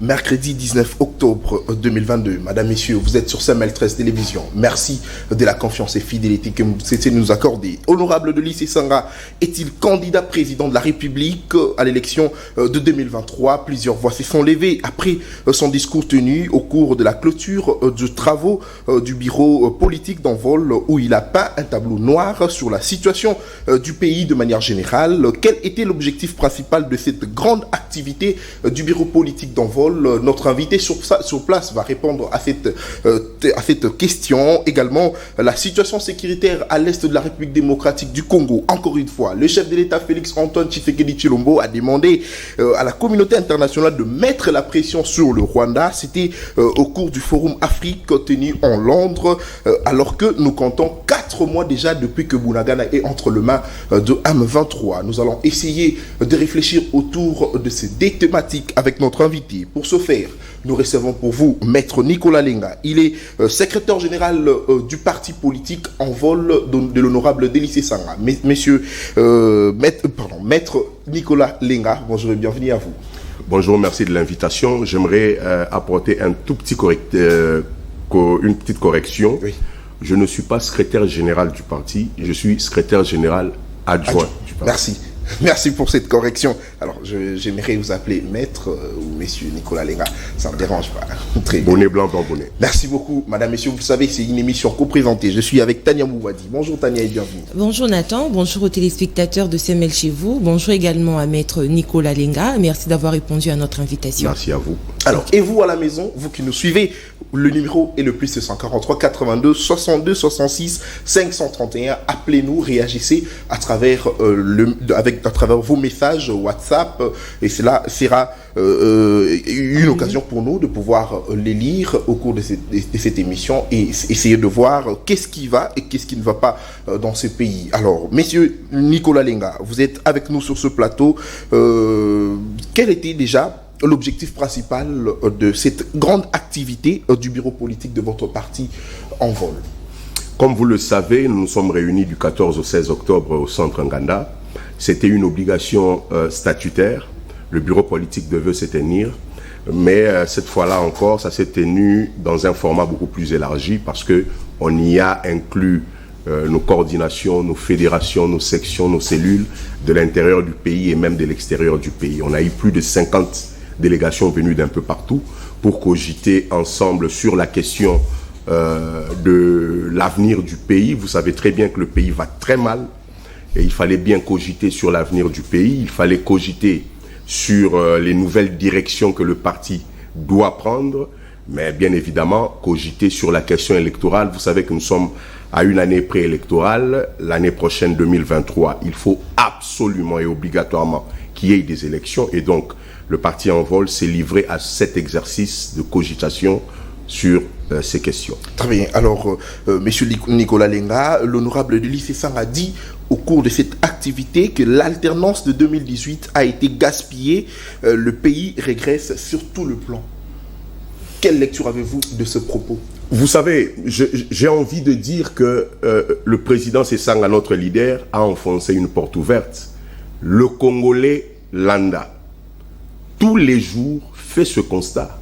mercredi 19 octobre 2022. Madame, Messieurs, vous êtes sur CML13 Télévision. Merci de la confiance et fidélité que vous cessez de nous accorder. Honorable Delisé Sangha est-il candidat président de la République à l'élection de 2023? Plusieurs voix se sont levées après son discours tenu au cours de la clôture de travaux du bureau politique d'Envol, où il a peint un tableau noir sur la situation du pays de manière générale. Quel était l'objectif principal de cette grande activité du bureau politique d'Envol? Notre invité sur place va répondre à cette question. Également, la situation sécuritaire à l'est de la République démocratique du Congo. Encore une fois, le chef de l'État Félix Antoine Tshisekedi Tshilombo a demandé à la communauté internationale de mettre la pression sur le Rwanda. C'était au cours du Forum Afrique tenu en Londres, alors que nous comptons 4 mois déjà depuis que Bunagana est entre les mains de M23. Nous allons essayer de réfléchir autour de ces deux thématiques avec notre invité. Pour ce faire, nous recevons pour vous Maître Nicolas Lenga. Il est secrétaire général du parti politique Envol de l'honorable Delisé Sangha. Maître Nicolas Lenga, bonjour et bienvenue à vous. Bonjour, merci de l'invitation. J'aimerais apporter une petite correction. Oui. Je ne suis pas secrétaire général du parti, je suis secrétaire général adjoint du parti. Merci. Merci pour cette correction. Alors, j'aimerais vous appeler maître ou monsieur Nicolas Lenga. Ça ne me dérange pas. Très bien. Bonnet blanc, blanc, bonnet. Merci beaucoup, madame, messieurs. Vous le savez, c'est une émission co-présentée. Je suis avec Tania Mouwadi. Bonjour Tania et bienvenue. Bonjour Nathan. Bonjour aux téléspectateurs de CML chez vous. Bonjour également à maître Nicolas Lenga. Merci d'avoir répondu à notre invitation. Merci à vous. Alors, et vous à la maison, vous qui nous suivez, le numéro est le plus 143 82 62 66 531. Appelez-nous, réagissez à travers vos messages WhatsApp, et cela sera une occasion pour nous de pouvoir les lire au cours de cette émission et essayer de voir qu'est-ce qui va et qu'est-ce qui ne va pas dans ce pays. Alors, messieurs Nicolas Lenga, vous êtes avec nous sur ce plateau. Quel était déjà l'objectif principal de cette grande activité du bureau politique de votre parti Envol? Comme vous le savez, nous nous sommes réunis du 14 au 16 octobre au centre Nganda. C'était une obligation statutaire. Le bureau politique devait se tenir. Mais cette fois-là encore, ça s'est tenu dans un format beaucoup plus élargi parce qu'on y a inclus nos coordinations, nos fédérations, nos sections, nos cellules de l'intérieur du pays et même de l'extérieur du pays. On a eu plus de 50 délégations venues d'un peu partout pour cogiter ensemble sur la question de l'avenir du pays. Vous savez très bien que le pays va très mal et il fallait bien cogiter sur l'avenir du pays. Il fallait cogiter sur les nouvelles directions que le parti doit prendre, mais bien évidemment cogiter sur la question électorale. Vous savez que nous sommes à une année préélectorale, l'année prochaine 2023. Il faut absolument et obligatoirement qu'il y ait des élections et donc le parti Envol s'est livré à cet exercice de cogitation sur ces questions. Très bien. Alors, monsieur Nicolas Lenga, l'honorable Delisé Sangha a dit au cours de cette activité que l'alternance de 2018 a été gaspillée. Le pays régresse sur tout le plan. Quelle lecture avez-vous de ce propos? Vous savez, j'ai envie de dire que le président Sangha, notre leader, a enfoncé une porte ouverte. Le Congolais lambda, tous les jours, fait ce constat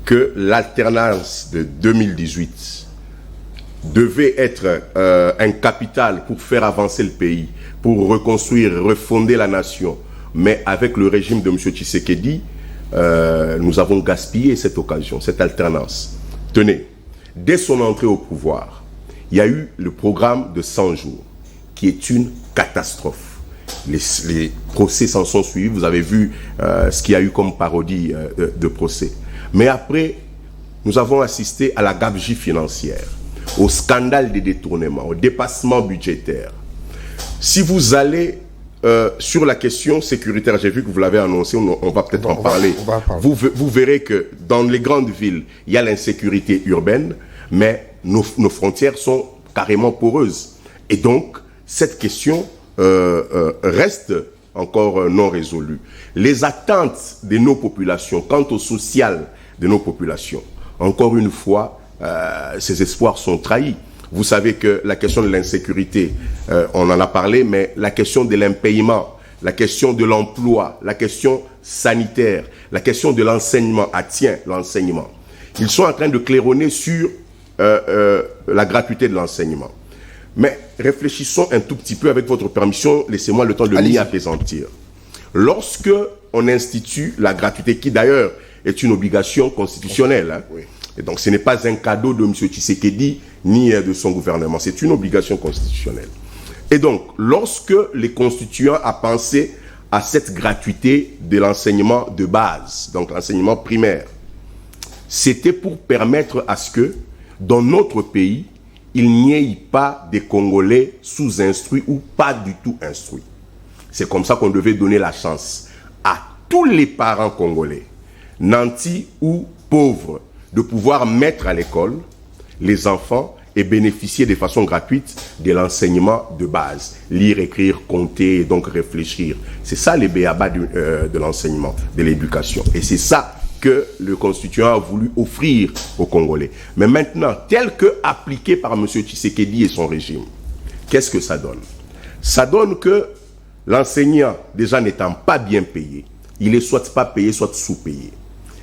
que l'alternance de 2018 devait être un capital pour faire avancer le pays, pour reconstruire, refonder la nation. Mais avec le régime de M. Tshisekedi, nous avons gaspillé cette occasion, cette alternance. Tenez, dès son entrée au pouvoir, il y a eu le programme de 100 jours, qui est une catastrophe. Les procès s'en sont suivis, vous avez vu ce qu'il y a eu comme parodie de procès. Mais après, nous avons assisté à la gabegie financière, au scandale des détournements, au dépassement budgétaire. Si vous allez sur la question sécuritaire, j'ai vu que vous l'avez annoncé, on va peut-être en parler. Vous verrez que dans les grandes villes, il y a l'insécurité urbaine, mais nos frontières sont carrément poreuses. Et donc, cette question reste encore non résolue. Les attentes de nos populations, quant au social de nos populations, encore une fois, ces espoirs sont trahis. Vous savez que la question de l'insécurité, on en a parlé, mais la question de l'impayement, la question de l'emploi, la question sanitaire, la question de l'enseignement, l'enseignement. Ils sont en train de claironner sur la gratuité de l'enseignement. Mais réfléchissons un tout petit peu, avec votre permission, laissez-moi le temps de m'y apaisantir. Lorsque on institue la gratuité, qui d'ailleurs est une obligation constitutionnelle, hein, oui. Et donc ce n'est pas un cadeau de M. Tshisekedi ni de son gouvernement, c'est une obligation constitutionnelle. Et donc, lorsque les constituants ont pensé à cette gratuité de l'enseignement de base, donc l'enseignement primaire, c'était pour permettre à ce que, dans notre pays, il n'y ait pas des Congolais sous-instruits ou pas du tout instruits. C'est comme ça qu'on devait donner la chance à tous les parents congolais, nantis ou pauvres, de pouvoir mettre à l'école les enfants et bénéficier de façon gratuite de l'enseignement de base. Lire, écrire, compter et donc réfléchir. C'est ça les b.a.-ba de l'enseignement, de l'éducation. Et c'est ça que le constituant a voulu offrir aux Congolais. Mais maintenant, tel que appliqué par M. Tshisekedi et son régime, qu'est-ce que ça donne? Ça donne que l'enseignant, déjà n'étant pas bien payé, il est soit pas payé, soit sous-payé.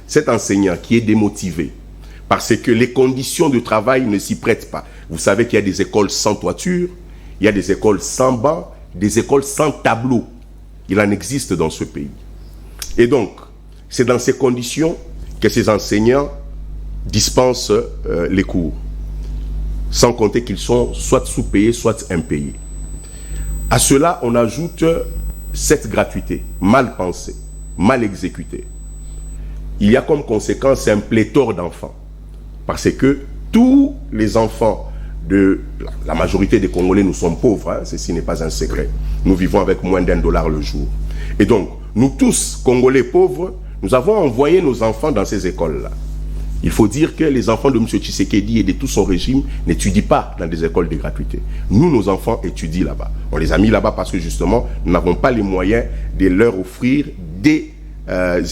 Cet enseignant qui est démotivé, parce que les conditions de travail ne s'y prêtent pas. Vous savez qu'il y a des écoles sans toiture, il y a des écoles sans banc, des écoles sans tableau. Il en existe dans ce pays. Et donc, c'est dans ces conditions que ces enseignants dispensent les cours, sans compter qu'ils sont soit sous-payés, soit impayés. À cela, on ajoute cette gratuité, mal pensée, mal exécutée. Il y a comme conséquence un pléthore d'enfants, parce que tous les enfants de la majorité des Congolais, nous sommes pauvres, hein, ceci n'est pas un secret. Nous vivons avec moins d'$1 le jour. Et donc, nous tous, Congolais pauvres, nous avons envoyé nos enfants dans ces écoles-là. Il faut dire que les enfants de M. Tshisekedi et de tout son régime n'étudient pas dans des écoles de gratuité. Nous, nos enfants étudient là-bas. On les a mis là-bas parce que justement, nous n'avons pas les moyens de leur offrir des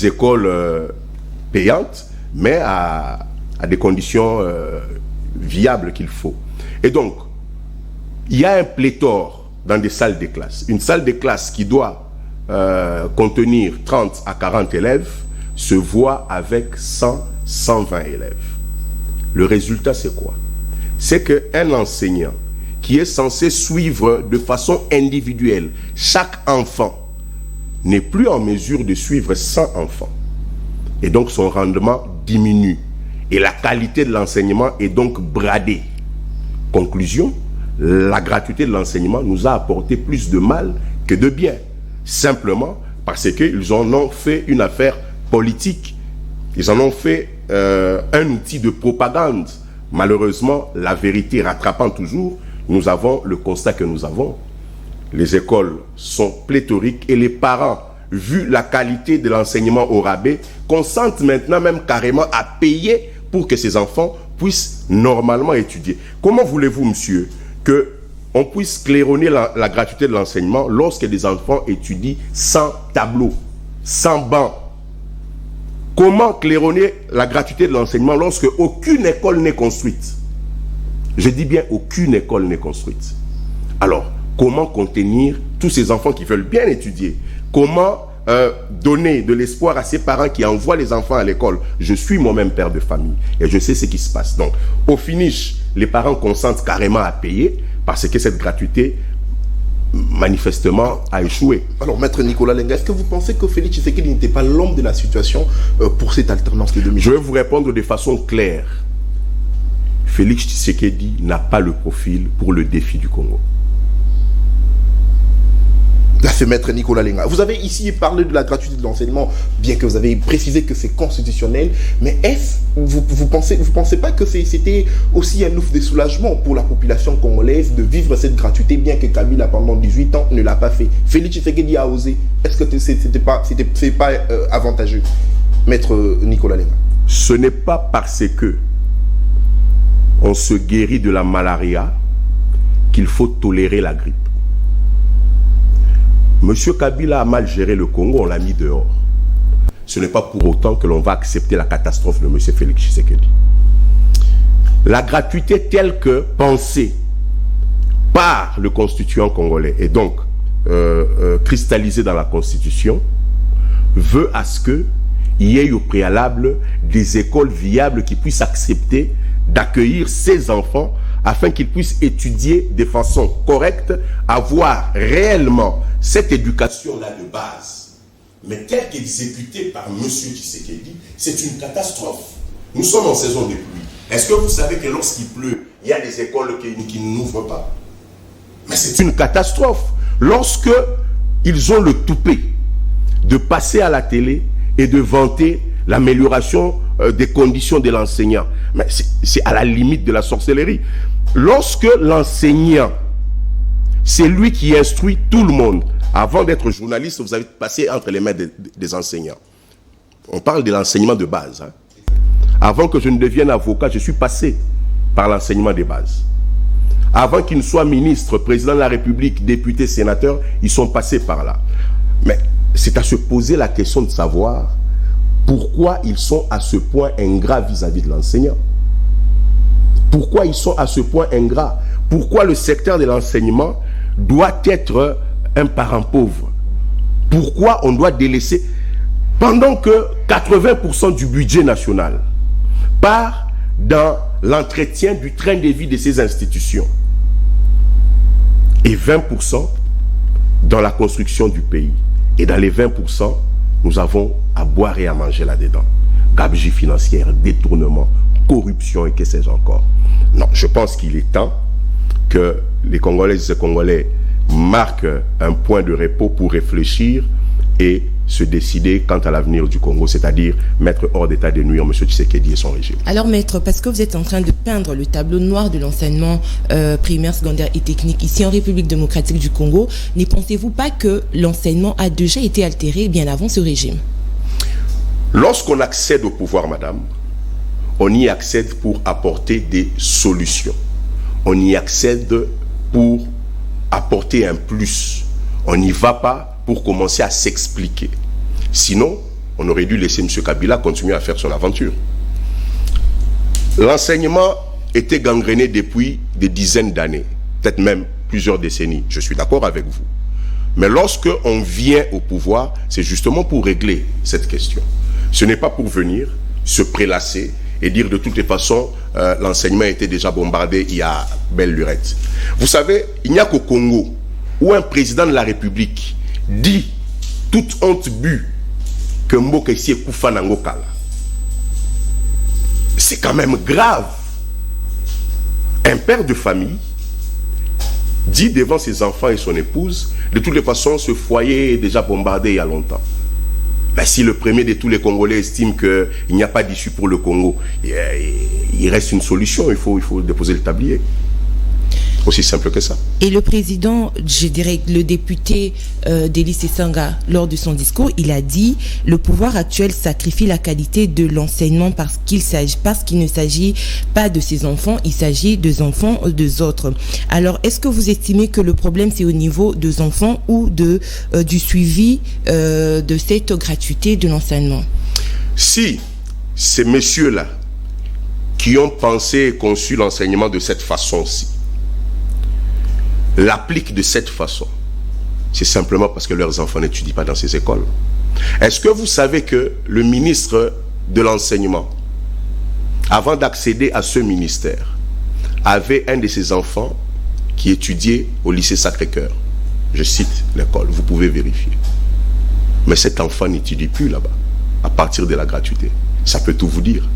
écoles payantes, mais à des conditions viables qu'il faut. Et donc, il y a un pléthore dans des salles de classe. Une salle de classe qui doit contenir 30 à 40 élèves se voit avec 100, 120 élèves. Le résultat, c'est quoi? C'est qu'un enseignant qui est censé suivre de façon individuelle chaque enfant n'est plus en mesure de suivre 100 enfants. Et donc, son rendement diminue. Et la qualité de l'enseignement est donc bradée. Conclusion, la gratuité de l'enseignement nous a apporté plus de mal que de bien. Simplement parce qu'ils en ont fait une affaire politique. Ils en ont fait un outil de propagande. Malheureusement, la vérité rattrapant toujours, nous avons le constat que nous avons. Les écoles sont pléthoriques et les parents, vu la qualité de l'enseignement au rabais, consentent maintenant même carrément à payer pour que ces enfants puissent normalement étudier. Comment voulez-vous, monsieur, qu'on puisse claironner la gratuité de l'enseignement lorsque des enfants étudient sans tableau, sans banc? Comment claironner la gratuité de l'enseignement lorsque aucune école n'est construite? Je dis bien aucune école n'est construite. Alors, comment contenir tous ces enfants qui veulent bien étudier? Comment donner de l'espoir à ces parents qui envoient les enfants à l'école? Je suis moi-même père de famille et je sais ce qui se passe. Donc, au finish, les parents consentent carrément à payer parce que cette gratuité, manifestement, a échoué. Alors, maître Nicolas Lenga, est-ce que vous pensez que Félix Tshisekedi n'était pas l'homme de la situation pour cette alternance de 2000? Je vais vous répondre de façon claire. Félix Tshisekedi n'a pas le profil pour le défi du Congo. Là, c'est maître Nicolas Lenga. Vous avez ici parlé de la gratuité de l'enseignement, bien que vous avez précisé que c'est constitutionnel, mais est-ce, vous pensez pas que c'était aussi un ouf de soulagement pour la population congolaise de vivre cette gratuité, bien que Kabila pendant 18 ans ne l'a pas fait? Félix Tshisekedi a osé. Est-ce que c'est pas avantageux, maître Nicolas Lenga? Ce n'est pas parce que on se guérit de la malaria qu'il faut tolérer la grippe. Monsieur Kabila a mal géré le Congo, on l'a mis dehors. Ce n'est pas pour autant que l'on va accepter la catastrophe de monsieur Félix Tshisekedi. La gratuité telle que pensée par le constituant congolais et donc cristallisée dans la Constitution veut à ce qu'il y ait au préalable des écoles viables qui puissent accepter d'accueillir ces enfants afin qu'ils puissent étudier de façon correcte, avoir réellement cette éducation-là de base. Mais telle qu'exécutée par M. Tshisekedi, c'est une catastrophe. Nous sommes en saison de pluie. Est-ce que vous savez que lorsqu'il pleut, il y a des écoles qui n'ouvrent pas? Mais c'est une catastrophe. Lorsque ils ont le toupet de passer à la télé et de vanter l'amélioration des conditions de l'enseignant, mais c'est à la limite de la sorcellerie. Lorsque l'enseignant, c'est lui qui instruit tout le monde. Avant d'être journaliste, vous avez passé entre les mains des enseignants. On parle de l'enseignement de base. Hein. Avant que je ne devienne avocat, je suis passé par l'enseignement de base. Avant qu'ils ne soient ministres, président de la République, députés, sénateurs, ils sont passés par là. Mais c'est à se poser la question de savoir pourquoi ils sont à ce point ingrats vis-à-vis de l'enseignant. Pourquoi ils sont à ce point ingrats? Pourquoi le secteur de l'enseignement doit être un parent pauvre? Pourquoi on doit délaisser pendant que 80% du budget national part dans l'entretien du train de vie de ces institutions et 20% dans la construction du pays. Et dans les 20%, nous avons à boire et à manger là-dedans. Gabegie financière, détournement, corruption et que sais-je encore. Non, je pense qu'il est temps que les Congolaises et les Congolais marquent un point de repos pour réfléchir et se décider quant à l'avenir du Congo, c'est-à-dire mettre hors d'état de nuire M. Tshisekedi et son régime. Alors maître, parce que vous êtes en train de peindre le tableau noir de l'enseignement primaire, secondaire et technique ici en République démocratique du Congo, ne pensez-vous pas que l'enseignement a déjà été altéré bien avant ce régime? Lorsqu'on accède au pouvoir, madame, on y accède pour apporter des solutions. On y accède pour apporter un plus. On n'y va pas pour commencer à s'expliquer. Sinon, on aurait dû laisser M. Kabila continuer à faire son aventure. L'enseignement était gangréné depuis des dizaines d'années, peut-être même plusieurs décennies. Je suis d'accord avec vous. Mais lorsque on vient au pouvoir, c'est justement pour régler cette question. Ce n'est pas pour venir se prélasser et dire de toutes les façons, l'enseignement était déjà bombardé il y a belle lurette. Vous savez, il n'y a qu'au Congo où un président de la République dit, toute honte bu, que Mboka ici est Koufa Nangokala. C'est quand même grave. Un père de famille dit devant ses enfants et son épouse, de toutes les façons, ce foyer est déjà bombardé il y a longtemps. Ben, si le premier de tous les Congolais estime qu'il n'y a pas d'issue pour le Congo, il reste une solution, il faut déposer le tablier. Aussi simple que ça. Et le président, je dirais le député Delis Esanga, lors de son discours, il a dit le pouvoir actuel sacrifie la qualité de l'enseignement parce qu'il ne s'agit pas de ses enfants, il s'agit des enfants des autres. Alors, est-ce que vous estimez que le problème c'est au niveau des enfants ou du suivi de cette gratuité de l'enseignement? Si ces messieurs-là qui ont pensé et conçu l'enseignement de cette façon-ci l'appliquent de cette façon, c'est simplement parce que leurs enfants n'étudient pas dans ces écoles. Est-ce que vous savez que le ministre de l'enseignement, avant d'accéder à ce ministère, avait un de ses enfants qui étudiait au lycée Sacré-Cœur? Je cite l'école, vous pouvez vérifier. Mais cet enfant n'étudie plus là-bas, à partir de la gratuité. Ça peut tout vous dire.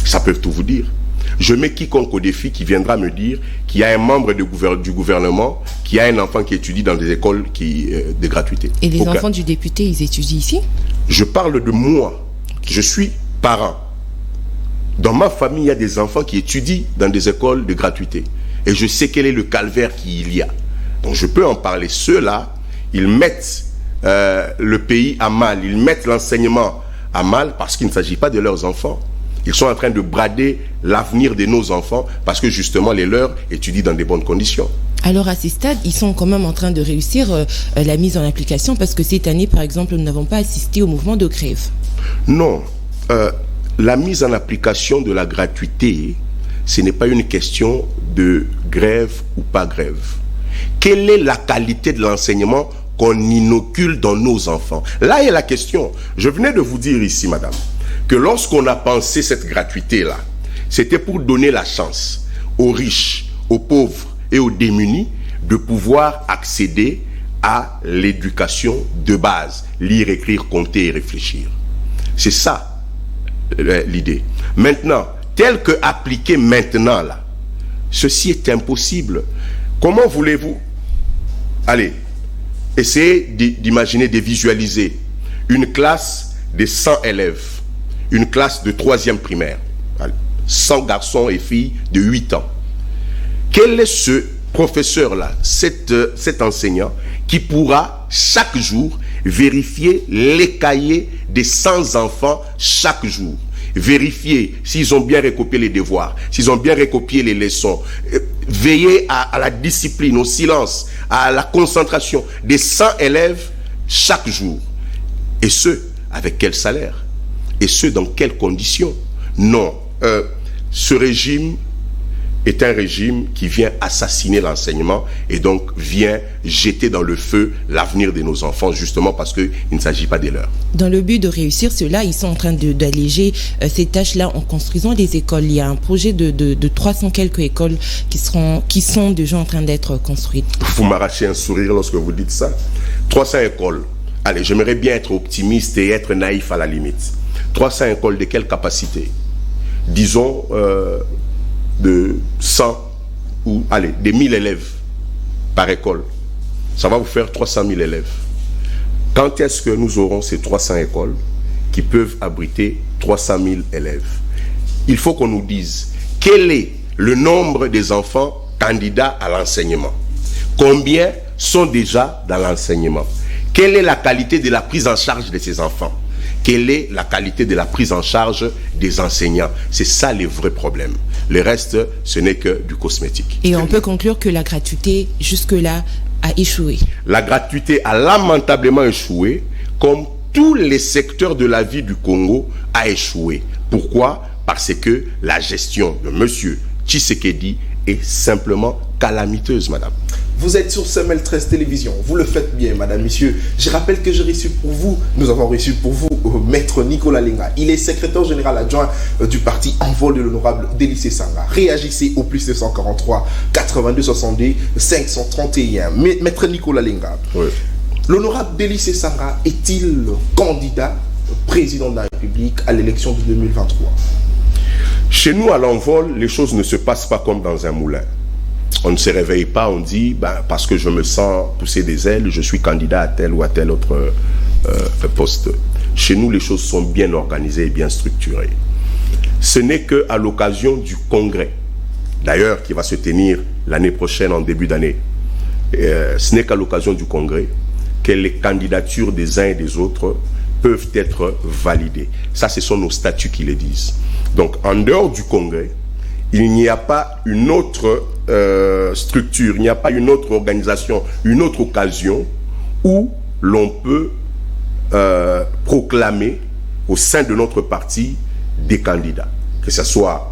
Ça peut tout vous dire. Je mets quiconque au défi qui viendra me dire qu'il y a un membre du gouvernement qui a un enfant qui étudie dans des écoles de gratuité. Et les enfants du député, ils étudient ici? Je parle de moi. Je suis parent. Dans ma famille, il y a des enfants qui étudient dans des écoles de gratuité. Et je sais quel est le calvaire qu'il y a. Donc je peux en parler. Ceux-là, ils mettent le pays à mal. Ils mettent l'enseignement à mal parce qu'il ne s'agit pas de leurs enfants. Ils sont en train de brader l'avenir de nos enfants parce que justement les leurs étudient dans des bonnes conditions. Alors à ces stades, ils sont quand même en train de réussir la mise en application parce que cette année, par exemple, nous n'avons pas assisté au mouvement de grève. Non. La mise en application de la gratuité, ce n'est pas une question de grève ou pas grève. Quelle est la qualité de l'enseignement qu'on inocule dans nos enfants. Là est la question. Je venais de vous dire ici, madame, que lorsqu'on a pensé cette gratuité-là, c'était pour donner la chance aux riches, aux pauvres et aux démunis de pouvoir accéder à l'éducation de base, lire, écrire, compter et réfléchir. C'est ça l'idée. Maintenant, tel que appliqué maintenant là, ceci est impossible. Comment voulez-vous, allez, essayez d'imaginer, de visualiser une classe de 100 élèves, une classe de 3e primaire, 100 garçons et filles de 8 ans. Quel est ce professeur-là, cet enseignant, qui pourra chaque jour vérifier les cahiers des 100 enfants chaque jour, vérifier s'ils ont bien recopié les devoirs, s'ils ont bien recopié les leçons, veiller à la discipline, au silence, à la concentration des 100 élèves chaque jour. Et ce, avec quel salaire? Et ce, dans quelles conditions? Non, ce régime est un régime qui vient assassiner l'enseignement et donc vient jeter dans le feu l'avenir de nos enfants, justement parce qu'il ne s'agit pas des leurs. Dans le but de réussir cela, ils sont en train d'alléger ces tâches-là en construisant des écoles. Il y a un projet de 300 quelques écoles qui sont déjà en train d'être construites. Vous m'arrachez un sourire lorsque vous dites ça. 300 écoles. Allez, j'aimerais bien être optimiste et être naïf à la limite. 300 écoles de quelle capacité? Disons de 100 ou allez, des 1000 élèves par école. Ça va vous faire 300 000 élèves. Quand est-ce que nous aurons ces 300 écoles qui peuvent abriter 300 000 élèves? Il faut qu'on nous dise quel est le nombre des enfants candidats à l'enseignement. Combien sont déjà dans l'enseignement? Quelle est la qualité de la prise en charge de ces enfants? Quelle est la qualité de la prise en charge des enseignants? C'est ça les vrais problèmes. Le reste, ce n'est que du cosmétique. Et on peut conclure que la gratuité, jusque-là, a échoué. La gratuité a lamentablement échoué, comme tous les secteurs de la vie du Congo a échoué. Pourquoi? Parce que la gestion de M. Tshisekedi est simplement calamiteuse, madame. Vous êtes sur Semel 13 Télévision, vous le faites bien, madame, monsieur. Je rappelle que j'ai reçu pour vous, nous avons reçu pour vous, maître Nicolas Lenga. Il est secrétaire général adjoint du parti Envol de l'honorable Délicé Sanga. Réagissez au plus 243 82 62 531. Maître Nicolas Lenga, oui. L'honorable Délicé Sanga est-il candidat président de la République à l'élection de 2023? Chez nous, à l'Envol, les choses ne se passent pas comme dans un moulin. On ne se réveille pas, on dit, parce que je me sens pousser des ailes, je suis candidat à tel ou à tel autre poste. Chez nous, les choses sont bien organisées et bien structurées. Ce n'est qu'à l'occasion du congrès, d'ailleurs, qui va se tenir l'année prochaine, en début d'année, ce n'est qu'à l'occasion du congrès que les candidatures des uns et des autres peuvent être validées. Ça, ce sont nos statuts qui le disent. Donc, en dehors du congrès, il n'y a pas une autre structure, il n'y a pas une autre organisation, une autre occasion où l'on peut proclamer au sein de notre parti des candidats, que ce soit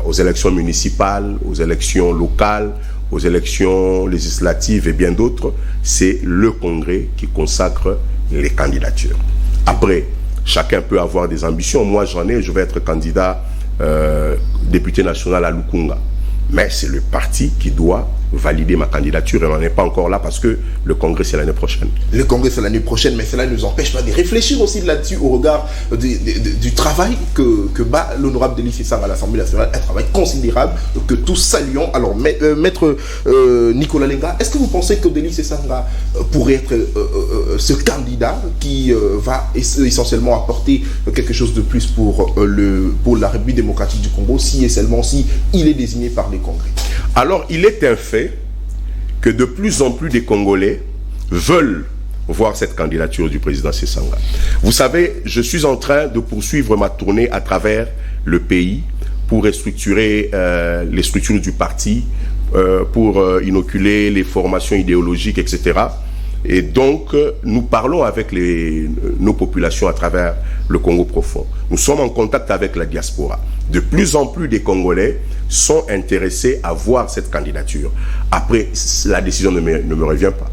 aux élections municipales, aux élections locales, aux élections législatives et bien d'autres. C'est le congrès qui consacre les candidatures. Après, chacun peut avoir des ambitions. Moi, j'en ai, je vais être candidat député national à Lukunga. Mais c'est le parti qui doit valider ma candidature et on n'en est pas encore là parce que le congrès c'est l'année prochaine. Le congrès c'est l'année prochaine, mais cela ne nous empêche pas de réfléchir aussi là-dessus au regard du travail que bat l'honorable Délicé Sanga à l'Assemblée nationale, un travail considérable que tous saluons. Alors maître Nicolas Lenga, est-ce que vous pensez que Délicé Sanga pourrait être ce candidat qui va essentiellement apporter quelque chose de plus pour la République démocratique du Congo, si et seulement si il est désigné par les congrès? Alors il est un fait que de plus en plus de Congolais veulent voir cette candidature du président Sanga. Vous savez, je suis en train de poursuivre ma tournée à travers le pays pour restructurer les structures du parti, pour inoculer les formations idéologiques, etc. Et donc, nous parlons avec nos populations à travers le Congo profond. Nous sommes en contact avec la diaspora. De plus en plus des Congolais sont intéressés à voir cette candidature. Après, la décision ne me revient pas.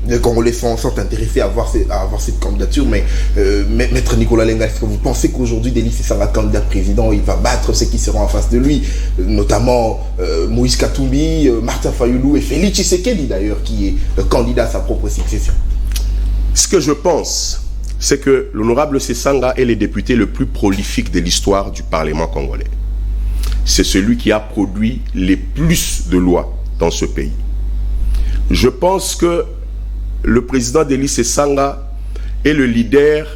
Les Congolais sont intéressés à avoir cette candidature, mais Maître Nicolas Lenga, est-ce que vous pensez qu'aujourd'hui, Denis Sesanga, candidat président, il va battre ceux qui seront en face de lui, notamment Moïse Katumbi, Martin Fayulu et Félix Tshisekedi d'ailleurs, qui est le candidat à sa propre succession? Ce que je pense, c'est que l'honorable Sesanga est le député le plus prolifique de l'histoire du Parlement congolais. C'est celui qui a produit les plus de lois dans ce pays. Je pense que le président Denis Sesanga est le leader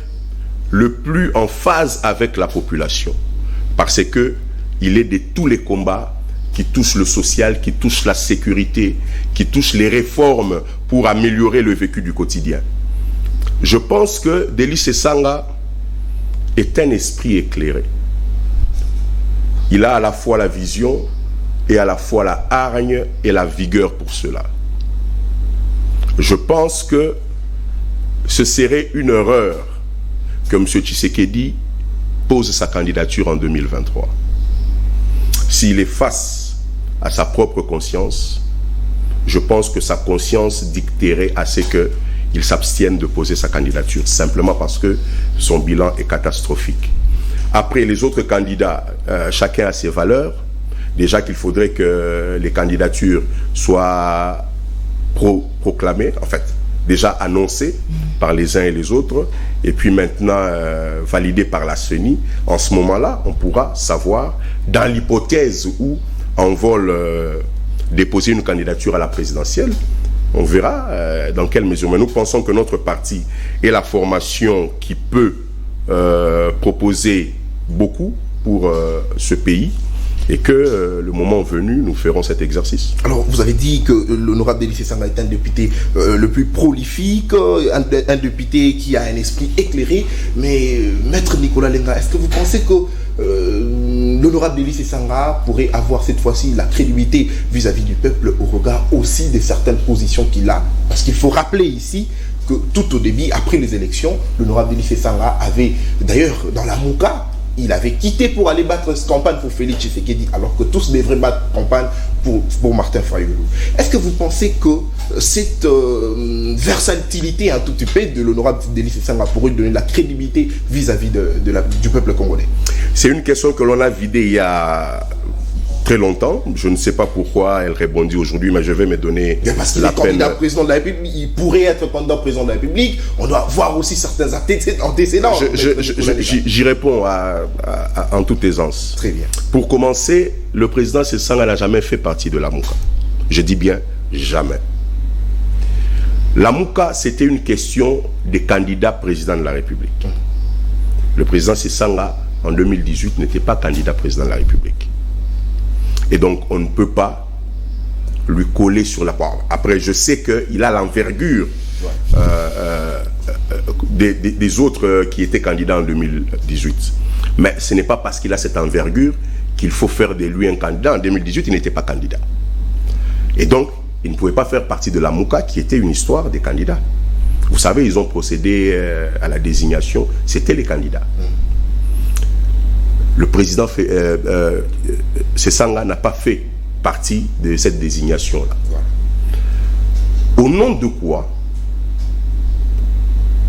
le plus en phase avec la population, parce que il est de tous les combats qui touchent le social, qui touchent la sécurité, qui touchent les réformes pour améliorer le vécu du quotidien. Je pense que Denis Sesanga est un esprit éclairé. Il a à la fois la vision et à la fois la hargne et la vigueur pour cela. Je pense que ce serait une erreur que M. Tshisekedi pose sa candidature en 2023. S'il est face à sa propre conscience, je pense que sa conscience dicterait à ce qu'il s'abstienne de poser sa candidature, simplement parce que son bilan est catastrophique. Après, les autres candidats, chacun a ses valeurs. Déjà qu'il faudrait que les candidatures soient proclamées, en fait, déjà annoncées par les uns et les autres, et puis maintenant validées par la CENI. En ce moment-là, on pourra savoir, dans l'hypothèse où on vole déposer une candidature à la présidentielle, on verra dans quelle mesure. Mais nous pensons que notre parti est la formation qui peut proposer beaucoup pour ce pays, et que le moment venu, nous ferons cet exercice. Alors, vous avez dit que l'honorable Denis Sesanga est un député le plus prolifique, un député qui a un esprit éclairé, mais Maître Nicolas Lenga, est-ce que vous pensez que l'honorable Denis Sesanga pourrait avoir cette fois-ci la crédibilité vis-à-vis du peuple au regard aussi de certaines positions qu'il a? Parce qu'il faut rappeler ici que tout au début, après les élections, l'honorable Denis Sesanga avait, d'ailleurs, dans la Mouka, il avait quitté pour aller battre campagne pour Félix Tshisekedi, alors que tous devraient battre campagne pour Martin Fayulu. Est-ce que vous pensez que cette versatilité un tout petit peu de l'honorable Denis Sesanga pourrait donner de la crédibilité vis-à-vis du peuple congolais? C'est une question que l'on a vidée il y a très longtemps. Je ne sais pas pourquoi elle répondit aujourd'hui, mais je vais me donner parce qu'il est candidat président de la République, il pourrait être candidat président de la République. On doit voir aussi certains antécédents. J'y réponds en toute aisance. Très bien. Pour commencer, le président Sesanga n'a jamais fait partie de la Mouka. Je dis bien jamais. La Mouka, c'était une question des candidats président de la République. Le président Sesanga, en 2018, n'était pas candidat président de la République. Et donc, on ne peut pas lui coller sur la parole. Après, je sais qu'il a l'envergure des autres qui étaient candidats en 2018. Mais ce n'est pas parce qu'il a cette envergure qu'il faut faire de lui un candidat. En 2018, il n'était pas candidat. Et donc, il ne pouvait pas faire partie de la Mouka, qui était une histoire des candidats. Vous savez, ils ont procédé à la désignation. C'était les candidats. Le président Sesanga n'a pas fait partie de cette désignation-là. Au nom de quoi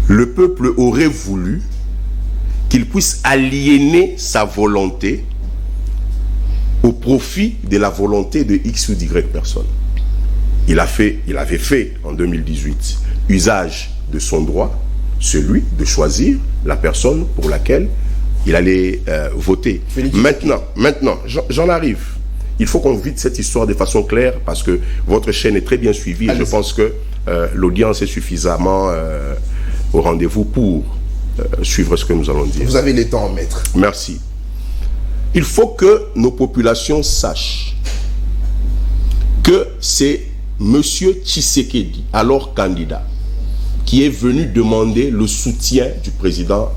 le peuple aurait voulu qu'il puisse aliéner sa volonté au profit de la volonté de X ou Y personne. Il avait fait en 2018 usage de son droit, celui de choisir la personne pour laquelle il allait voter. Maintenant, j'en arrive. Il faut qu'on vide cette histoire de façon claire, parce que votre chaîne est très bien suivie. Et je pense que l'audience est suffisamment au rendez-vous pour suivre ce que nous allons dire. Vous avez le temps, maître. Merci. Il faut que nos populations sachent que c'est M. Tshisekedi, alors candidat, qui est venu demander le soutien du président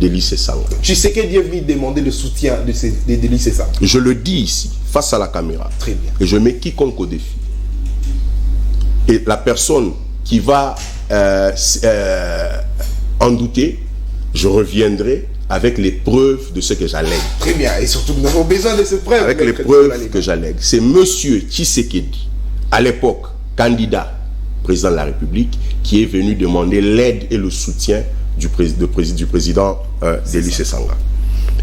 Denis Sesanga. Tshisekedi est venu demander le soutien de Denis Sesanga. Je le dis ici, face à la caméra. Très bien. Et je mets quiconque au défi. Et la personne qui va en douter, je reviendrai avec les preuves de ce que j'allègue. Très bien. Et surtout, nous avons besoin de ces preuves. Avec les preuves que j'allègue. C'est M. Tshisekedi, à l'époque, candidat président de la République, qui est venu demander l'aide et le soutien du président Delis Esanga.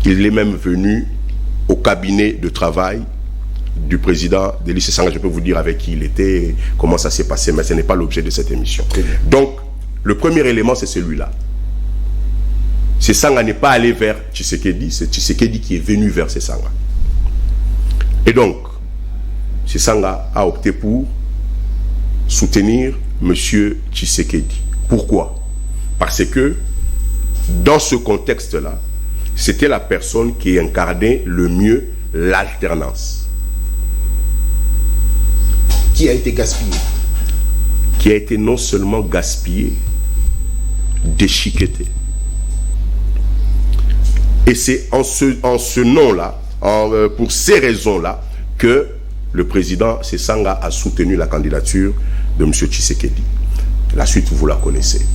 Il est même venu au cabinet de travail du président Delis Esanga. Je peux vous dire avec qui il était, comment ça s'est passé, mais ce n'est pas l'objet de cette émission. Donc, le premier élément, c'est celui-là. Sesanga n'est pas allé vers Tshisekedi, c'est Tshisekedi qui est venu vers Sesanga. Et donc, Sesanga a opté pour soutenir M. Tshisekedi. Pourquoi? Parce que, dans ce contexte-là, c'était la personne qui incarnait le mieux l'alternance. Qui a été gaspillé. Qui a été non seulement gaspillé, déchiqueté. Et c'est en ce nom-là, pour ces raisons-là, que le président Sesanga a soutenu la candidature de M. Tshisekedi. La suite, vous la connaissez.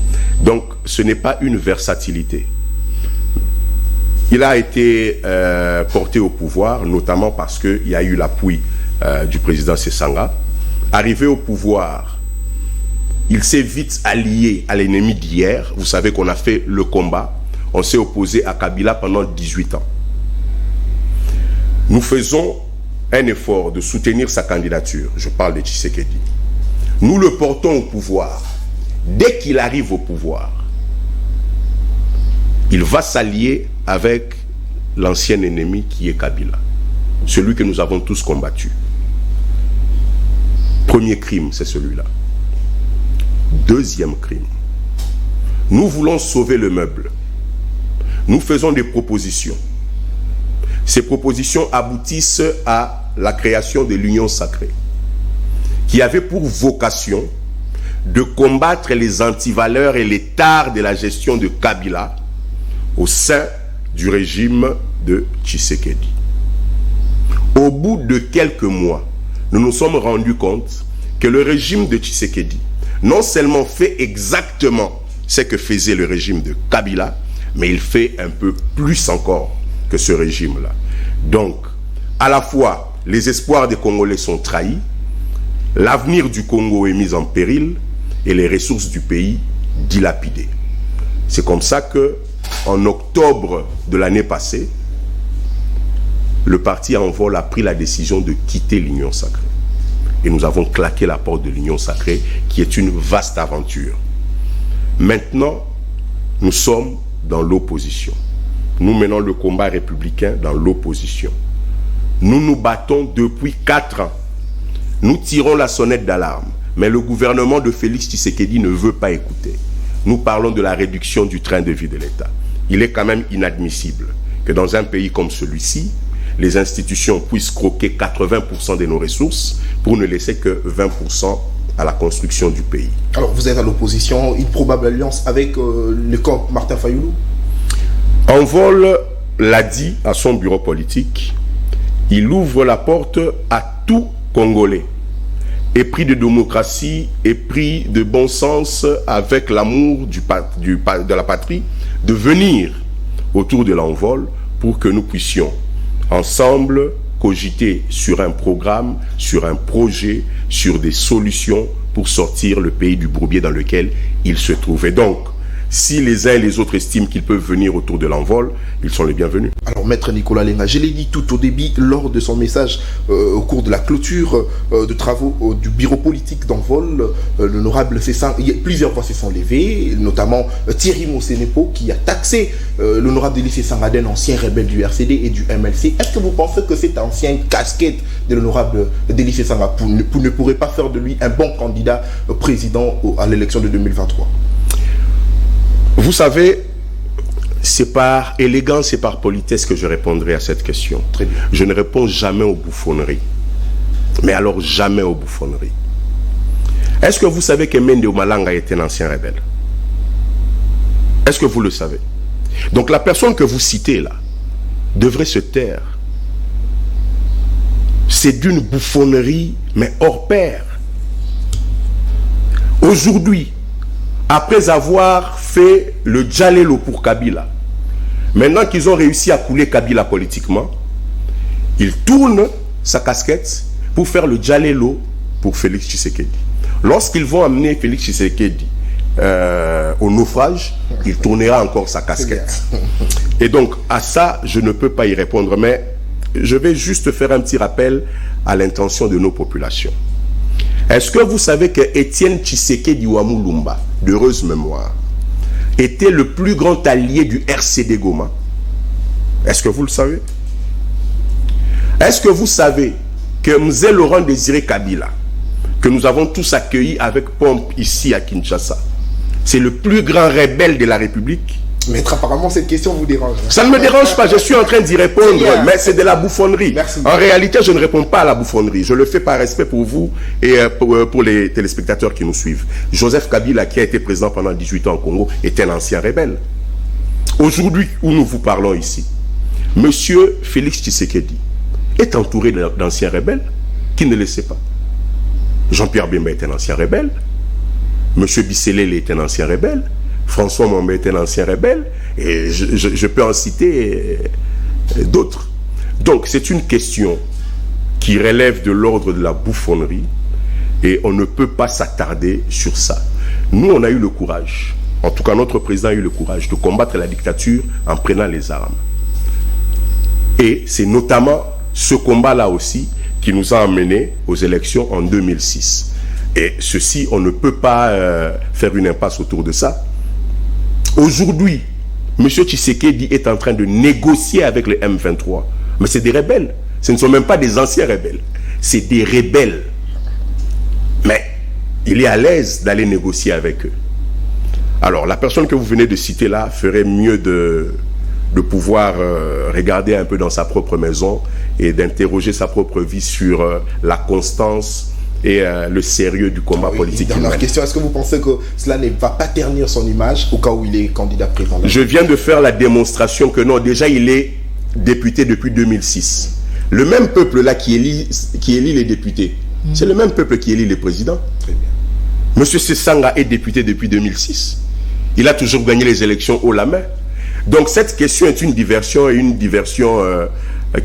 Donc, ce n'est pas une versatilité. Il a été porté au pouvoir, notamment parce qu'il y a eu l'appui du président Sesanga. Arrivé au pouvoir, il s'est vite allié à l'ennemi d'hier. Vous savez qu'on a fait le combat. On s'est opposé à Kabila pendant 18 ans. Nous faisons un effort de soutenir sa candidature. Je parle de Tshisekedi. Nous le portons au pouvoir. Dès qu'il arrive au pouvoir, il va s'allier avec l'ancien ennemi qui est Kabila. Celui que nous avons tous combattu. Premier crime, c'est celui-là. Deuxième crime. Nous voulons sauver le meuble. Nous faisons des propositions. Ces propositions aboutissent à la création de l'Union sacrée, qui avait pour vocation de combattre les antivaleurs et les tares de la gestion de Kabila au sein du régime de Tshisekedi. Au bout de quelques mois, nous nous sommes rendus compte que le régime de Tshisekedi non seulement fait exactement ce que faisait le régime de Kabila, mais il fait un peu plus encore que ce régime-là. Donc, à la fois, les espoirs des Congolais sont trahis, l'avenir du Congo est mis en péril et les ressources du pays dilapidées. C'est comme ça que, en octobre de l'année passée, le parti Envol a pris la décision de quitter l'Union sacrée. Et nous avons claqué la porte de l'Union sacrée, qui est une vaste aventure. Maintenant, nous sommes dans l'opposition. Nous menons le combat républicain dans l'opposition. Nous nous battons depuis 4 ans. Nous tirons la sonnette d'alarme. Mais le gouvernement de Félix Tshisekedi ne veut pas écouter. Nous parlons de la réduction du train de vie de l'État. Il est quand même inadmissible que dans un pays comme celui-ci, les institutions puissent croquer 80% de nos ressources pour ne laisser que 20% à la construction du pays. Alors, vous êtes à l'opposition, une probable alliance avec le camp Martin Fayoulou? Envol l'a dit à son bureau politique, il ouvre la porte à tout Congolais, épris de démocratie, épris de bon sens, avec l'amour de la patrie, de venir autour de l'Envol pour que nous puissions ensemble cogiter sur un programme, sur un projet, sur des solutions pour sortir le pays du bourbier dans lequel il se trouvait. Donc, si les uns et les autres estiment qu'ils peuvent venir autour de l'Envol, ils sont les bienvenus. Alors, Maître Nicolas Lenga, je l'ai dit tout au début, lors de son message au cours de la clôture de travaux du bureau politique d'Envol, l'honorable Cessan, plusieurs voix se sont levées, notamment Thierry Mosenepo, qui a taxé l'honorable Delis Esanga, ancien rebelle du RCD et du MLC. Est-ce que vous pensez que cette ancienne casquette de l'honorable Delis Esanga ne pourrait pas faire de lui un bon candidat président à l'élection de 2023? Vous savez, c'est par élégance et par politesse que je répondrai à cette question. Très bien. Je ne réponds jamais aux bouffonneries. Mais alors jamais aux bouffonneries. Est-ce que vous savez que Mende Omalanga était un ancien rebelle? Est-ce que vous le savez? Donc la personne que vous citez là devrait se taire. C'est d'une bouffonnerie, mais hors pair. Aujourd'hui, après avoir fait le Djalelo pour Kabila, maintenant qu'ils ont réussi à couler Kabila politiquement, il tourne sa casquette pour faire le Djalelo pour Félix Tshisekedi. Lorsqu'ils vont amener Félix Tshisekedi au naufrage, il tournera encore sa casquette. Et donc, à ça, je ne peux pas y répondre, mais je vais juste faire un petit rappel à l'intention de nos populations. Est-ce que vous savez que Étienne Tshisekedi Wamulumba, d'heureuse mémoire, était le plus grand allié du RCD Goma? Est-ce que vous le savez? Est-ce que vous savez que Mzé Laurent Désiré Kabila, que nous avons tous accueilli avec pompe ici à Kinshasa, c'est le plus grand rebelle de la République? Maître, apparemment, cette question vous dérange. Ça ne me dérange pas, je suis en train d'y répondre, mais c'est de la bouffonnerie. Merci. En réalité, je ne réponds pas à la bouffonnerie. Je le fais par respect pour vous et pour les téléspectateurs qui nous suivent. Joseph Kabila, qui a été président pendant 18 ans au Congo, est un ancien rebelle. Aujourd'hui, où nous vous parlons ici, Monsieur Félix Tshisekedi est entouré d'anciens rebelles qui ne le sait pas. Jean-Pierre Bemba est un ancien rebelle. Monsieur Bisselele est un ancien rebelle. François Mombe est un ancien rebelle, et je peux en citer d'autres. Donc c'est une question qui relève de l'ordre de la bouffonnerie, et on ne peut pas s'attarder sur ça. Nous, on a eu le courage, en tout cas notre président a eu le courage de combattre la dictature en prenant les armes. Et c'est notamment ce combat-là aussi qui nous a amenés aux élections en 2006. Et ceci, on ne peut pas faire une impasse autour de ça. Aujourd'hui, M. Tshisekedi est en train de négocier avec le M23. Mais c'est des rebelles. Ce ne sont même pas des anciens rebelles. C'est des rebelles. Mais il est à l'aise d'aller négocier avec eux. Alors, la personne que vous venez de citer là ferait mieux de pouvoir regarder un peu dans sa propre maison et d'interroger sa propre vie sur la constance et le sérieux du combat politique. Dernière question, est-ce que vous pensez que cela ne va pas ternir son image au cas où il est candidat président? Je viens de faire la démonstration que non, déjà il est député depuis 2006. Le même peuple là qui élit les députés, c'est le même peuple qui élit les présidents. Très bien. Monsieur Sessanga est député depuis 2006. Il a toujours gagné les élections haut la main. Donc cette question est une diversion, et une diversion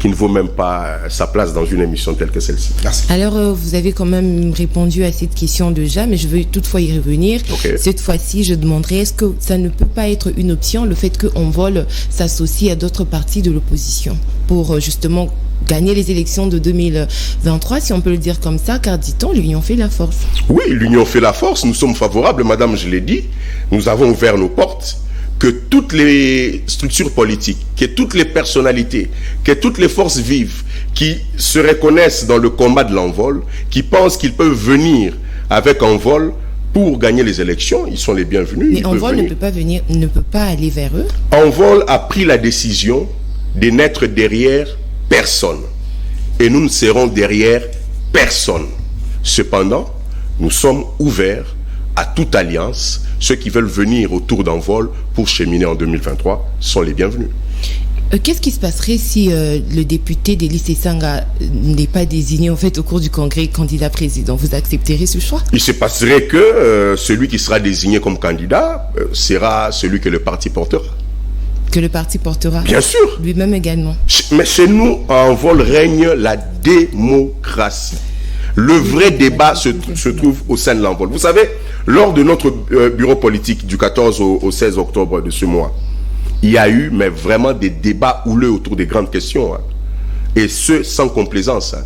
qui ne vaut même pas sa place dans une émission telle que celle-ci. Merci. Alors, vous avez quand même répondu à cette question déjà, mais je veux toutefois y revenir. Okay. Cette fois-ci, je demanderai, est-ce que ça ne peut pas être une option, le fait qu'on vole s'associe à d'autres partis de l'opposition pour justement gagner les élections de 2023, si on peut le dire comme ça, car dit-on, l'union fait la force. Oui, l'union fait la force, nous sommes favorables, madame, je l'ai dit, nous avons ouvert nos portes, que toutes les structures politiques, que toutes les personnalités, que toutes les forces vives qui se reconnaissent dans le combat de l'envol, qui pensent qu'ils peuvent venir avec envol pour gagner les élections, ils sont les bienvenus. Mais envol ne peut pas venir, ne peut pas aller vers eux. Envol a pris la décision de n'être derrière personne. Et nous ne serons derrière personne. Cependant, nous sommes ouverts à toute alliance. Ceux qui veulent venir autour d'envol pour cheminer en 2023 sont les bienvenus. Qu'est-ce qui se passerait si le député d'Élie Sessanga n'est pas désigné en fait au cours du congrès candidat président? Vous accepterez ce choix? Il se passerait que celui qui sera désigné comme candidat sera celui que le parti portera. Que le parti portera? Bien sûr. Lui-même également. Mais chez nous, à envol règne la démocratie. Le vrai débat se trouve au sein de l'envol. Vous savez, lors de notre bureau politique du 14 au 16 octobre de ce mois, il y a eu mais vraiment des débats houleux autour des grandes questions. Hein. Et ce, sans complaisance. Hein.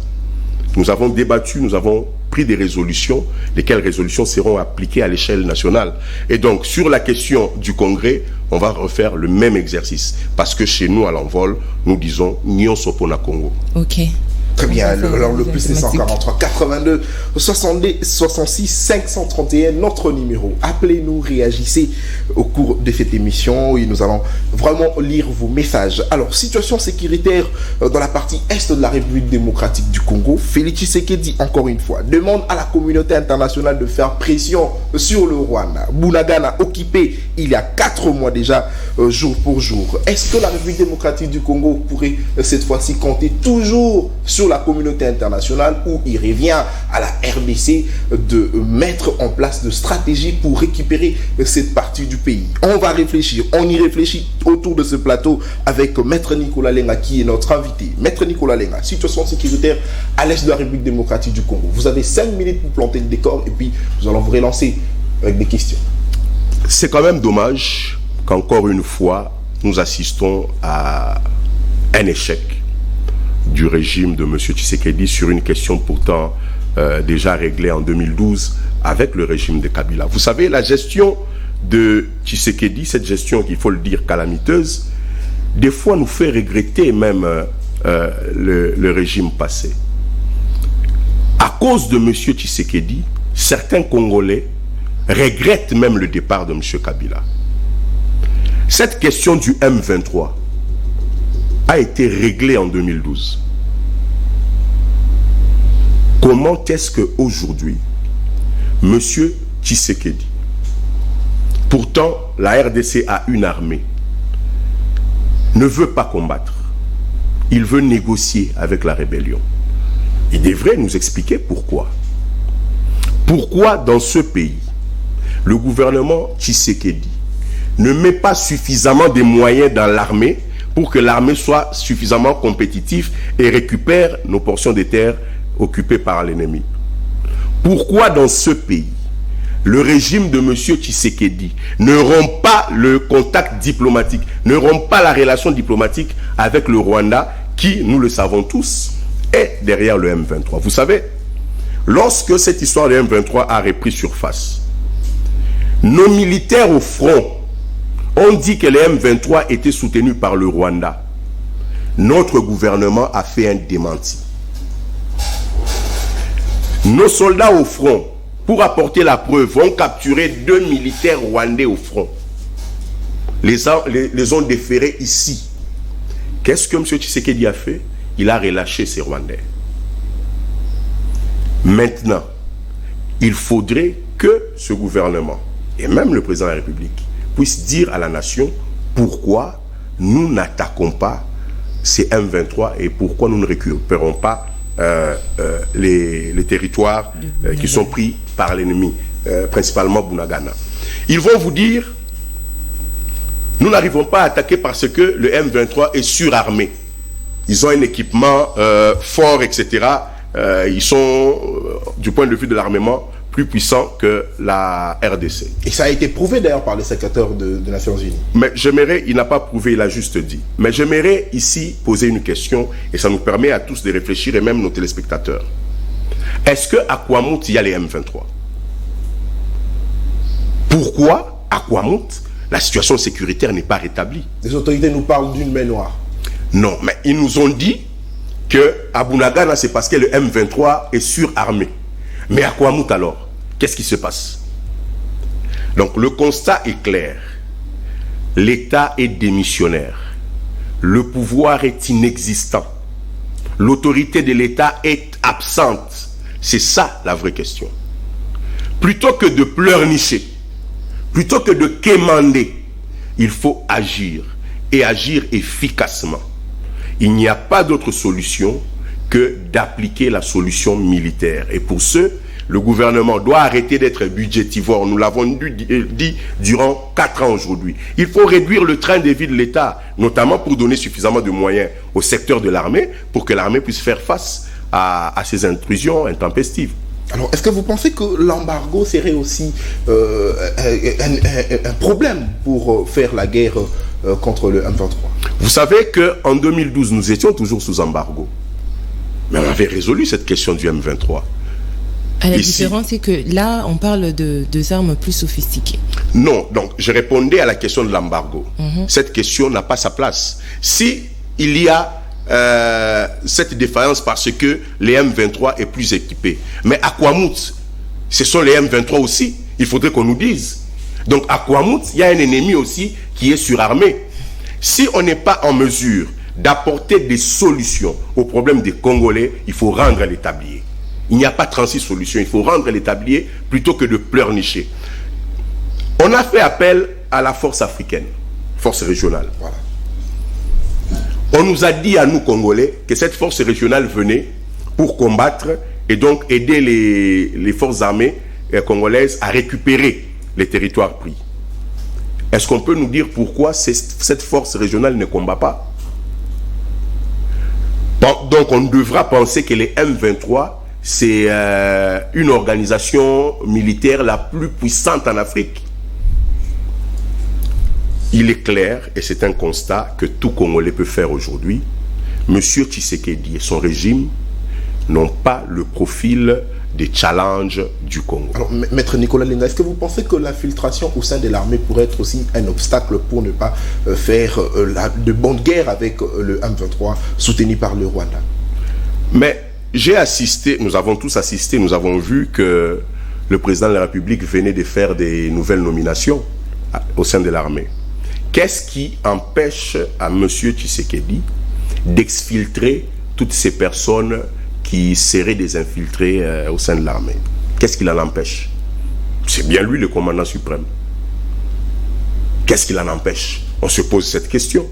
Nous avons débattu, nous avons pris des résolutions, lesquelles résolutions seront appliquées à l'échelle nationale. Et donc, sur la question du Congrès, on va refaire le même exercice. Parce que chez nous, à l'envol, nous disons « Nyon Sopona Congo ». Ok. Très bien, alors le plus c'est 143 82 62 66 531, notre numéro. Appelez-nous, réagissez au cours de cette émission et nous allons vraiment lire vos messages. Alors, situation sécuritaire dans la partie est de la République démocratique du Congo. Félix Tshisekedi, encore une fois, demande à la communauté internationale de faire pression sur le Rwanda. Bunagana occupé il y a 4 mois déjà, jour pour jour. Est-ce que la République démocratique du Congo pourrait cette fois-ci compter toujours sur la communauté internationale ou il revient à la RDC de mettre en place de stratégies pour récupérer cette partie du pays? On va réfléchir, on y réfléchit autour de ce plateau avec Maître Nicolas Lenga qui est notre invité. Maître Nicolas Lenga, situation sécuritaire à l'est de la République démocratique du Congo. Vous avez 5 minutes pour planter le décor et puis nous allons vous relancer avec des questions. C'est quand même dommage qu'encore une fois, nous assistons à un échec du régime de M. Tshisekedi sur une question pourtant déjà réglée en 2012 avec le régime de Kabila. Vous savez, la gestion de Tshisekedi, cette gestion qu'il faut le dire calamiteuse, des fois nous fait regretter même le régime passé. À cause de M. Tshisekedi, certains Congolais regrettent même le départ de M. Kabila. Cette question du M23 a été réglée en 2012. Comment est-ce qu'aujourd'hui, M. Tshisekedi, pourtant la RDC a une armée, ne veut pas combattre, il veut négocier avec la rébellion? Il devrait nous expliquer pourquoi. Pourquoi dans ce pays, le gouvernement Tshisekedi ne met pas suffisamment de moyens dans l'armée pour que l'armée soit suffisamment compétitive et récupère nos portions de terres occupées par l'ennemi? Pourquoi dans ce pays, le régime de M. Tshisekedi ne rompt pas le contact diplomatique, ne rompt pas la relation diplomatique avec le Rwanda, qui, nous le savons tous, est derrière le M23? Vous savez, lorsque cette histoire de M23 a repris surface, nos militaires au front ont dit que les M23 étaient soutenus par le Rwanda. Notre gouvernement a fait un démenti. Nos soldats au front, pour apporter la preuve, ont capturé 2 militaires rwandais au front. Les ont déférés ici. Qu'est-ce que M. Tshisekedi a fait? Il a relâché ces Rwandais. Maintenant, il faudrait que ce gouvernement, et même le président de la République, puisse dire à la nation pourquoi nous n'attaquons pas ces M23 et pourquoi nous ne récupérons pas les territoires qui sont pris par l'ennemi, principalement Bunagana. Ils vont vous dire, nous n'arrivons pas à attaquer parce que le M23 est surarmé. Ils ont un équipement fort, etc. Ils sont, du point de vue de l'armement, plus puissants que la RDC. Et ça a été prouvé d'ailleurs par le secrétaire des Nations Unies. Mais j'aimerais, il n'a pas prouvé, il a juste dit. Mais j'aimerais ici poser une question, et ça nous permet à tous de réfléchir, et même nos téléspectateurs. Est-ce qu'à Kouamout, il y a les M23? Pourquoi, à Kouamout, la situation sécuritaire n'est pas rétablie? Les autorités nous parlent d'une main noire. Non, mais ils nous ont dit qu'à Bunagana, c'est parce que le M23 est surarmé. Mais à Kouamout alors, qu'est-ce qui se passe? Donc le constat est clair. L'État est démissionnaire. Le pouvoir est inexistant. L'autorité de l'État est absente. C'est ça la vraie question. Plutôt que de pleurnicher, plutôt que de quémander, il faut agir et agir efficacement. Il n'y a pas d'autre solution que d'appliquer la solution militaire. Et pour ce, le gouvernement doit arrêter d'être budgétivore. Nous l'avons dit durant 4 ans aujourd'hui. Il faut réduire le train de vie de l'État, notamment pour donner suffisamment de moyens au secteur de l'armée, pour que l'armée puisse faire face à ces intrusions intempestives. Alors, est-ce que vous pensez que l'embargo serait aussi un problème pour faire la guerre contre le M23? Vous savez qu'en 2012, nous étions toujours sous embargo. Mais on avait résolu cette question du M23. La différence, c'est que là, on parle de armes plus sophistiquées. Non, donc je répondais à la question de l'embargo. Cette question n'a pas sa place. Si il y a cette défaillance parce que les M23 est plus équipés, mais à Kouamout, ce sont les M23 aussi, il faudrait qu'on nous dise. Donc à Kouamout, il y a un ennemi aussi qui est surarmé. Si on n'est pas en mesure d'apporter des solutions aux problèmes des Congolais, il faut rendre les tabliers. Il n'y a pas 36 solutions, il faut rendre les tabliers plutôt que de pleurnicher. On a fait appel à la force africaine, force régionale. Voilà. On nous a dit à nous Congolais que cette force régionale venait pour combattre et donc aider les forces armées congolaises à récupérer les territoires pris. Est-ce qu'on peut nous dire pourquoi cette force régionale ne combat pas? Donc on devra penser que les M23, c'est une organisation militaire la plus puissante en Afrique. Il est clair, et c'est un constat que tout Congolais peut faire aujourd'hui, M. Tshisekedi et son régime n'ont pas le profil des challenges du Congo. Alors, Maître Nicolas Lenga, est-ce que vous pensez que l'infiltration au sein de l'armée pourrait être aussi un obstacle pour ne pas faire de bonne guerre avec le M23 soutenu par le Rwanda? Mais j'ai assisté, nous avons tous assisté, nous avons vu que le président de la République venait de faire des nouvelles nominations au sein de l'armée. Qu'est-ce qui empêche à M. Tshisekedi d'exfiltrer toutes ces personnes qui seraient des infiltrés au sein de l'armée? Qu'est-ce qui l'en empêche? C'est bien lui le commandant suprême. Qu'est-ce qui l'en empêche? On se pose cette question.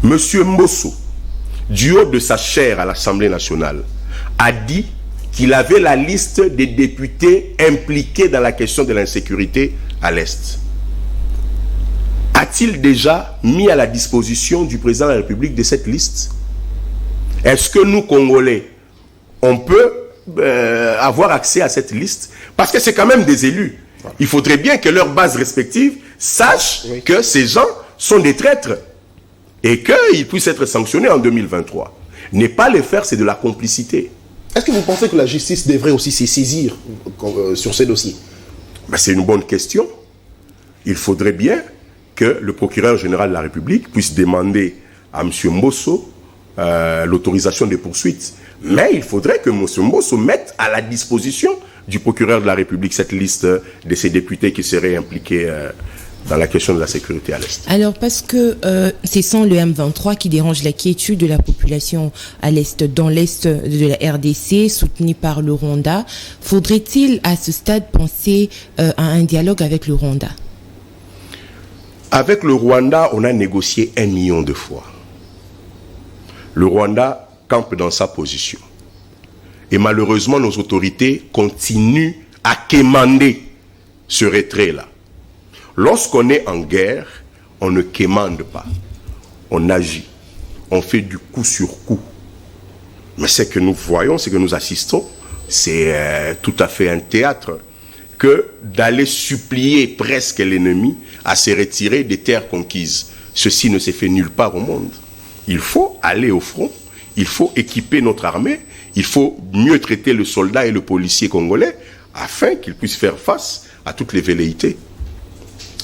M. Mbosso, du haut de sa chaire à l'Assemblée nationale, a dit qu'il avait la liste des députés impliqués dans la question de l'insécurité à l'Est. A-t-il déjà mis à la disposition du président de la République de cette liste? Est-ce que nous, Congolais, on peut avoir accès à cette liste? Parce que c'est quand même des élus. Il faudrait bien que leurs bases respectives sachent que ces gens sont des traîtres et qu'ils puissent être sanctionnés en 2023. Ne pas les faire, c'est de la complicité. Est-ce que vous pensez que la justice devrait aussi se saisir sur ces dossiers? Ben, c'est une bonne question. Il faudrait bien que le procureur général de la République puisse demander à M. Mbosso l'autorisation des poursuites. Mais il faudrait que M. Mbosso mette à la disposition du procureur de la République cette liste de ces députés qui seraient impliqués dans la question de la sécurité à l'Est. Alors, parce que c'est sans le M23 qui dérange la quiétude de la population à l'Est, dans l'Est de la RDC, soutenu par le Rwanda, faudrait-il à ce stade penser à un dialogue avec le Rwanda? Avec le Rwanda, on a négocié 1 million de fois. Le Rwanda campe dans sa position. Et malheureusement, nos autorités continuent à quémander ce retrait-là. Lorsqu'on est en guerre, on ne quémande pas. On agit. On fait du coup sur coup. Mais ce que nous voyons, ce que nous assistons, c'est tout à fait un théâtre que d'aller supplier presque l'ennemi à se retirer des terres conquises. Ceci ne s'est fait nulle part au monde. Il faut aller au front, il faut équiper notre armée, il faut mieux traiter le soldat et le policier congolais afin qu'ils puissent faire face à toutes les velléités.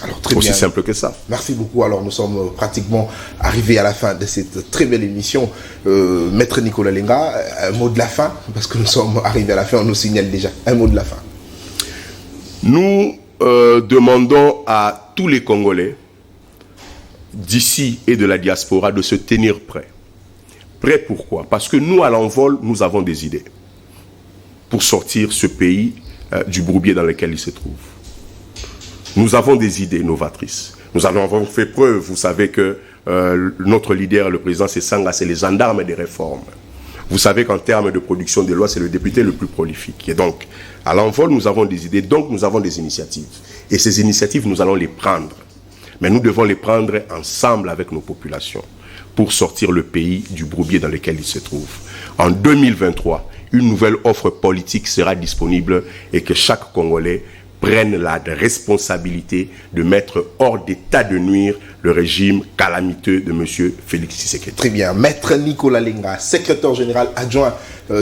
Alors, très aussi bien. Simple que ça. Merci beaucoup. Alors, nous sommes pratiquement arrivés à la fin de cette très belle émission. Maître Nicolas Lenga, un mot de la fin, parce que nous sommes arrivés à la fin, on nous signale déjà. Un mot de la fin. Nous demandons à tous les Congolais d'ici et de la diaspora de se tenir prêts. Prêts pourquoi? Parce que nous, à l'envol, nous avons des idées pour sortir ce pays du bourbier dans lequel il se trouve. Nous avons des idées novatrices. Nous en avons fait preuve. Vous savez que notre leader, le président Sesanga, c'est les gendarmes des réformes. Vous savez qu'en termes de production de lois, c'est le député le plus prolifique. Et donc, à l'envol, nous avons des idées, donc nous avons des initiatives. Et ces initiatives, nous allons les prendre. Mais nous devons les prendre ensemble avec nos populations pour sortir le pays du bourbier dans lequel il se trouve. En 2023, une nouvelle offre politique sera disponible et que chaque Congolais prenne la responsabilité de mettre hors d'état de nuire le régime calamiteux de M. Félix Tshisekedi. Très bien. Maître Nicolas Lenga, secrétaire général adjoint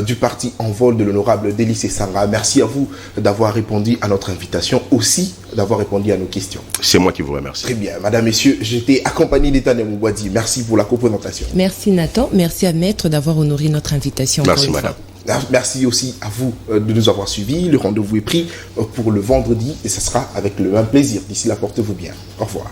du parti Envol de l'honorable Delis Esanga. Merci à vous d'avoir répondu à notre invitation, aussi d'avoir répondu à nos questions. C'est moi qui vous remercie. Très bien. Madame, messieurs, j'étais accompagné d'État Moubouadi. Merci pour la coprésentation. Merci Nathan. Merci à Maître d'avoir honoré notre invitation. Merci madame. Merci aussi à vous de nous avoir suivis. Le rendez-vous est pris pour le vendredi et ce sera avec le même plaisir. D'ici là, portez-vous bien. Au revoir.